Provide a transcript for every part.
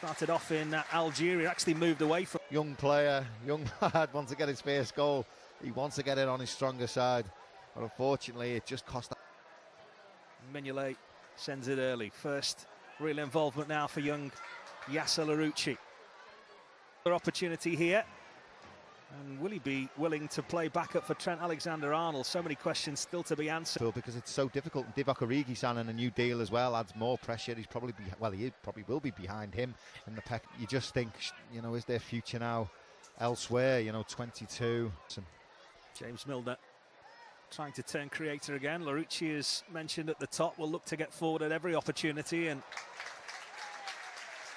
Started off in Algeria, actually moved away from... Young player, young lad, wants to get his first goal. He wants to get it on his stronger side. But unfortunately, it just cost... Mignolet sends it early. First real involvement now for young Yasser La'rousi. Another opportunity here. And will he be willing to play backup for Trent Alexander-Arnold? So many questions still to be answered. Because it's so difficult. Divock Origi signing a new deal as well adds more pressure. He's probably, he probably will be behind him in the pack. You just think, you know, is there future now elsewhere? You know, 22. James Milner trying to turn creator again. La'rousi is mentioned at the top. Will look to get forward at every opportunity and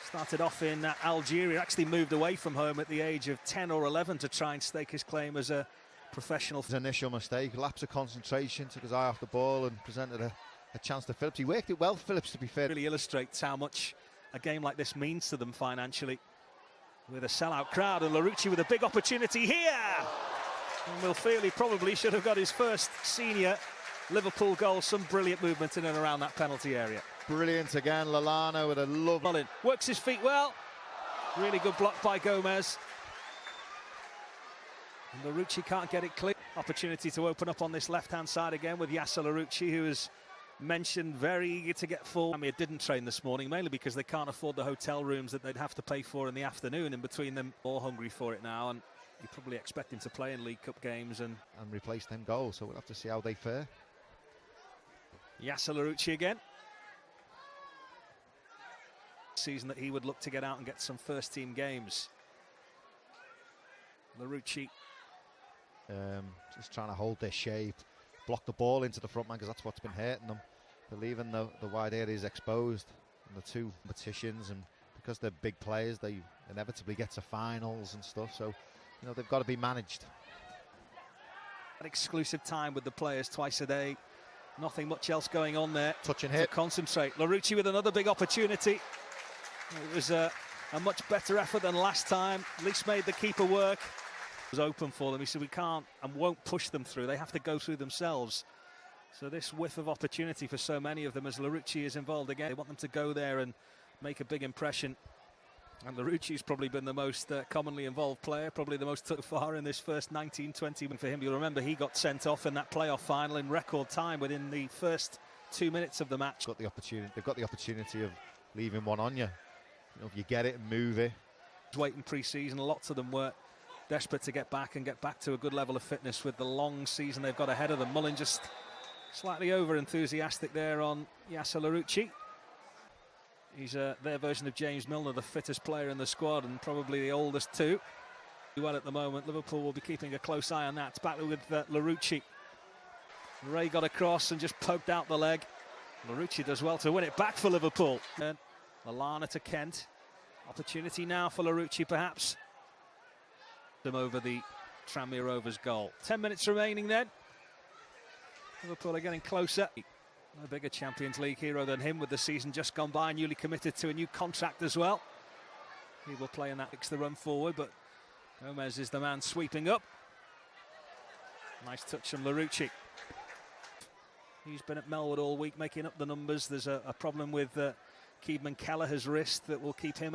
started off in Algeria, actually moved away from home at the age of 10 or 11 to try and stake his claim as a professional. His initial mistake, lapse of concentration, took his eye off the ball and presented a chance to Phillips. He worked it well, Phillips, to be fair. Really illustrates how much a game like this means to them financially. With a sellout crowd and La'rousi with a big opportunity here. And we'll feel he probably should have got his first senior Liverpool goal. Some brilliant movement in and around that penalty area. Brilliant again, Lallana with a love. Mullin works his feet well. Really good block by Gomez. And La'rousi can't get it clear. Opportunity to open up on this left-hand side again with Yasser La'rousi, who is mentioned very eager to get full. Amir didn't train this morning, mainly because they can't afford the hotel rooms that they'd have to pay for in the afternoon. In between them, all hungry for it now, and you probably expect him to play in League Cup games and replace them goals, so we'll have to see how they fare. Yasser La'rousi again. Season that he would look to get out and get some first team games. La'rousi just trying to hold their shape, block the ball into the front man, because that's what's been hurting them. They're leaving the wide areas exposed in the two competitions, and because they're big players, they inevitably get to finals and stuff, so you know they've got to be managed. An exclusive time with the players twice a day. Nothing much else going on there. Touch and hit. To concentrate. La'rousi with another big opportunity. It was a much better effort than last time. At least made the keeper work. It was open for them. He said we can't and won't push them through. They have to go through themselves. So this whiff of opportunity for so many of them as La'rousi is involved again. They want them to go there and make a big impression. And La'rousi's probably been the most commonly involved player, probably the most so far in this first 19-20 for him. You'll remember he got sent off in that playoff final in record time within the first 2 minutes of the match. They've got the opportunity of leaving one on you. You know, if you get it and move it. Waiting pre-season, lots of them were desperate to get back to a good level of fitness with the long season they've got ahead of them. Mullin just slightly over-enthusiastic there on Yasser La'rousi. He's their version of James Milner, the fittest player in the squad and probably the oldest too. Well, at the moment, Liverpool will be keeping a close eye on that. It's back with La'rousi. Ray got across and just poked out the leg. La'rousi does well to win it back for Liverpool. And Lallana to Kent. Opportunity now for La'rousi, perhaps. Them over the Tramir Rovers goal. 10 minutes remaining then. Liverpool are getting closer. No bigger Champions League hero than him with the season just gone by, newly committed to a new contract as well. He will play in that, makes the run forward, but Gomez is the man sweeping up. Nice touch from La'rousi. He's been at Melwood all week making up the numbers. There's a problem with Keedman Kelleher's wrist that will keep him out.